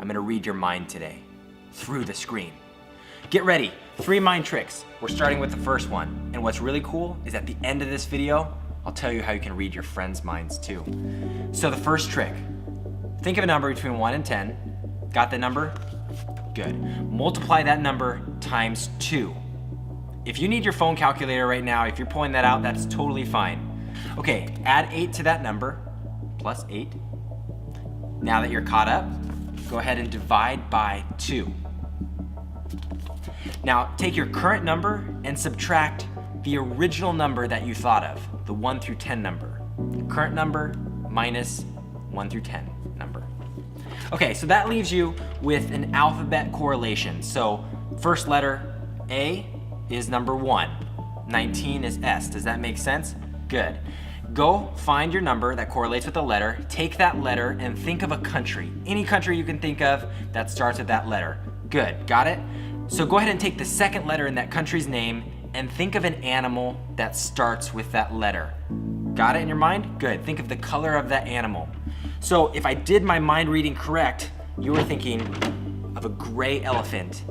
I'm gonna read your mind today, through the screen. Get ready, 3 mind tricks. We're starting with the first one. And what's really cool is at the end of this video, I'll tell you how you can read your friends' minds too. So the first trick, think of a number between 1 and 10. Got the number? Good. Multiply that number times 2. If you need your phone calculator right now, if you're pulling that out, that's totally fine. Okay, add 8 to that number, plus 8. Now that you're caught up, go ahead and divide by 2. Now take your current number and subtract the original number that you thought of, the 1 through 10 number. Current number minus 1 through 10 number. Okay, so that leaves you with an alphabet correlation. So first letter A is number 1, 19 is S. Does that make sense? Good. Go find your number that correlates with the letter, take that letter and think of a country. Any country you can think of that starts with that letter. Good, got it? So go ahead and take the second letter in that country's name and think of an animal that starts with that letter. Got it in your mind? Good, think of the color of that animal. So if I did my mind reading correct, you were thinking of a gray elephant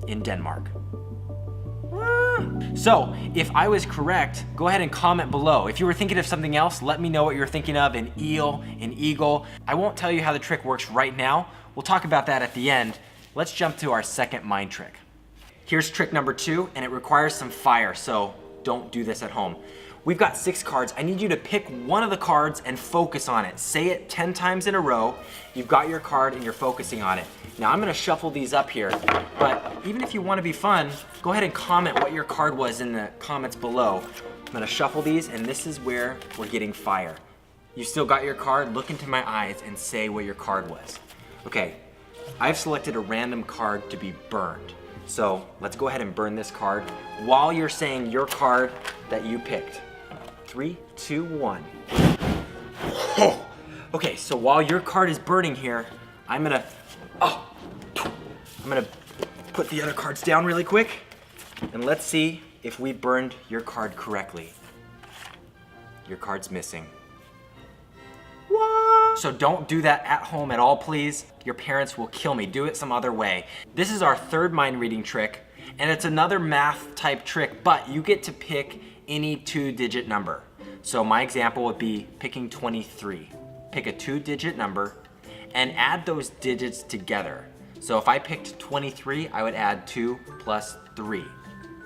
in Denmark. So if I was correct, go ahead and comment below. If you were thinking of something else, let me know what you're thinking of, an eel, an eagle. I won't tell you how the trick works right now. We'll talk about that at the end. Let's jump to our second mind trick. Here's trick number 2, and it requires some fire, so don't do this at home. We've got 6 cards. I need you to pick one of the cards and focus on it. Say it 10 times in a row. You've got your card and you're focusing on it. Now I'm gonna shuffle these up here, but even if you wanna be fun, go ahead and comment what your card was in the comments below. I'm gonna shuffle these, and this is where we're getting fire. You still got your card? Look into my eyes and say what your card was. Okay, I've selected a random card to be burned. So let's go ahead and burn this card while you're saying your card that you picked. 3, 2, 1. Oh. Okay, so while your card is burning here, I'm gonna put the other cards down really quick, and let's see if we burned your card correctly. Your card's missing. What? So don't do that at home at all, please. Your parents will kill me. Do it some other way. This is our third mind reading trick, and it's another math type trick, but you get to pick any 2-digit number. So my example would be picking 23. Pick a 2-digit number and add those digits together. So if I picked 23, I would add 2 plus 3.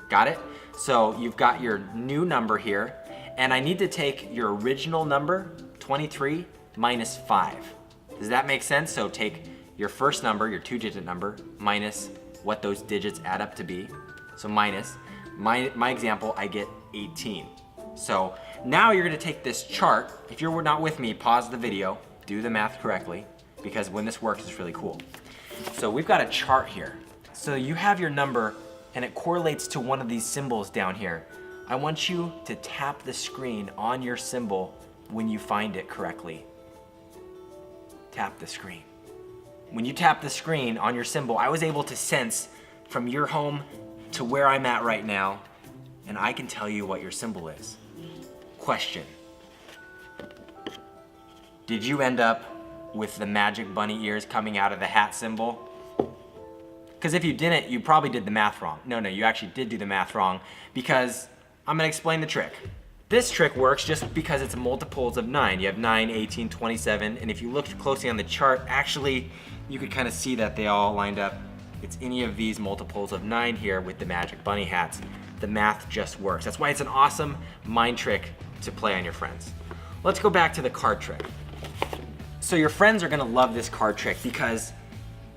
Got it? So you've got your new number here, and I need to take your original number, 23, minus 5. Does that make sense? So take your first number, your 2-digit number, minus what those digits add up to be. So minus, my example, I get 18. So now you're gonna take this chart. If you're not with me, pause the video, do the math correctly, because when this works, it's really cool. So we've got a chart here. So you have your number and it correlates to one of these symbols down here. I want you to tap the screen on your symbol when you find it correctly. Tap the screen. When you tap the screen on your symbol, I was able to sense from your home to where I'm at right now, and I can tell you what your symbol is. Question. Did you end up with the magic bunny ears coming out of the hat symbol? Because if you didn't, you probably did the math wrong. No, you actually did do the math wrong, because I'm gonna explain the trick. This trick works just because it's multiples of 9. You have 9, 18, 27, and if you looked closely on the chart, actually, you could kind of see that they all lined up. It's any of these multiples of 9 here with the magic bunny hats. The math just works. That's why it's an awesome mind trick to play on your friends. Let's go back to the card trick. So your friends are gonna love this card trick because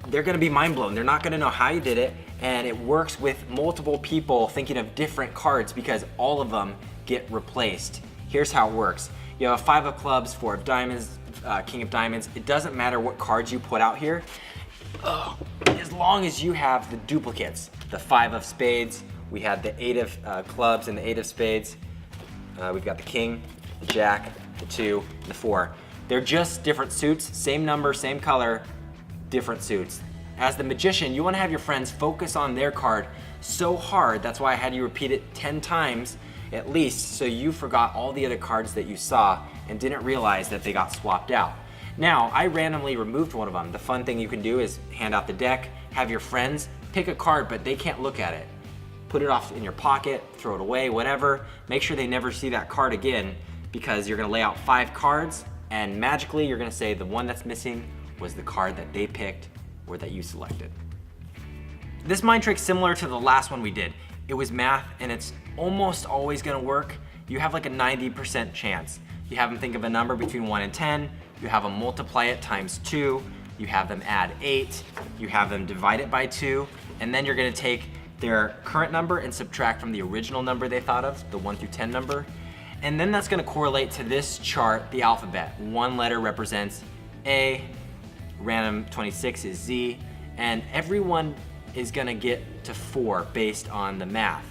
they're gonna be mind blown. They're not gonna know how you did it, and it works with multiple people thinking of different cards because all of them get replaced. Here's how it works. You have a 5 of clubs, 4 of diamonds, king of diamonds. It doesn't matter what cards you put out here, as long as you have the duplicates. The 5 of spades, we had the 8 of clubs and the 8 of spades. We've got the king, the jack, the 2, and the 4. They're just different suits, same number, same color, different suits. As the magician, you want to have your friends focus on their card so hard, that's why I had you repeat it 10 times at least, so you forgot all the other cards that you saw and didn't realize that they got swapped out. Now, I randomly removed one of them. The fun thing you can do is hand out the deck, have your friends pick a card, but they can't look at it. Put it off in your pocket, throw it away, whatever. Make sure they never see that card again, because you're gonna lay out 5 cards, and magically you're gonna say the one that's missing was the card that they picked or that you selected. This mind trick's similar to the last one we did. It was math, and it's almost always gonna work. You have like a 90% chance. You have them think of a number between 1 and 10, you have them multiply it times 2, you have them add 8, you have them divide it by 2, and then you're gonna take their current number and subtract from the original number they thought of, the 1 through 10 number. And then that's gonna correlate to this chart, the alphabet. One letter represents A, random 26 is Z, and everyone is gonna get to 4 based on the math.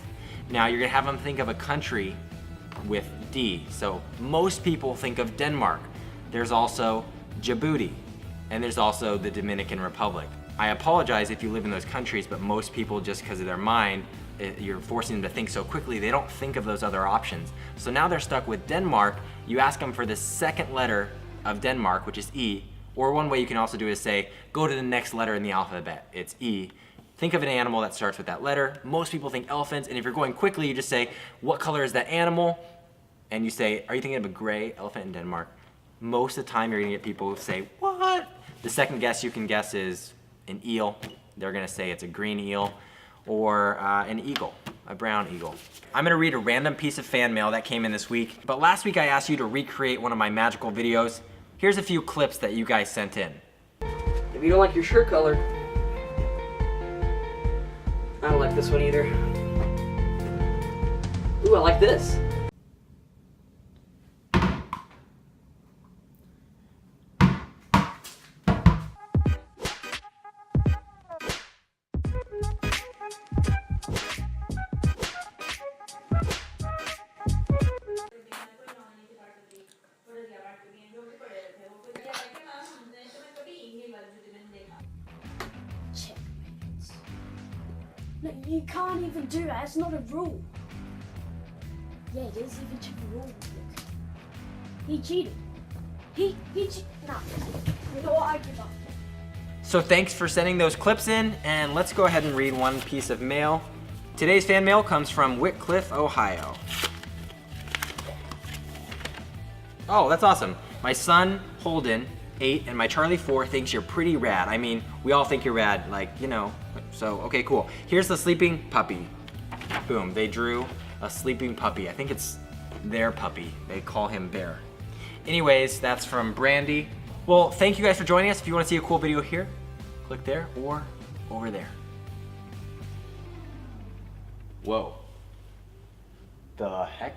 Now you're gonna have them think of a country with D. So most people think of Denmark. There's also Djibouti, and there's also the Dominican Republic. I apologize if you live in those countries, but most people, just because of their mind, you're forcing them to think so quickly, they don't think of those other options. So now they're stuck with Denmark. You ask them for the second letter of Denmark, which is E, or one way you can also do is say, go to the next letter in the alphabet, it's E. Think of an animal that starts with that letter. Most people think elephants, and if you're going quickly, you just say, what color is that animal? And you say, are you thinking of a gray elephant in Denmark? Most of the time, you're gonna get people who say, what? The second guess you can guess is an eel. They're gonna say it's a green eel, or an eagle, a brown eagle. I'm gonna read a random piece of fan mail that came in this week, but last week I asked you to recreate one of my magical videos. Here's a few clips that you guys sent in. If you don't like your shirt color, I don't like this one either. Ooh, I like this. No, you can't even do that. It's not a rule. Yeah, it is. Even check the rule book. He cheated. He cheated. No. You know what? I give up. So thanks for sending those clips in, and let's go ahead and read one piece of mail. Today's fan mail comes from Whitcliffe, Ohio. Oh, that's awesome. My son, Holden, 8, and my Charlie, 4, thinks you're pretty rad. I mean, we all think you're rad, like, you know. So, okay, cool. Here's the sleeping puppy. Boom, they drew a sleeping puppy. I think it's their puppy. They call him Bear. Anyways, that's from Brandy. Well, thank you guys for joining us. If you want to see a cool video here, click there or over there. Whoa. The heck?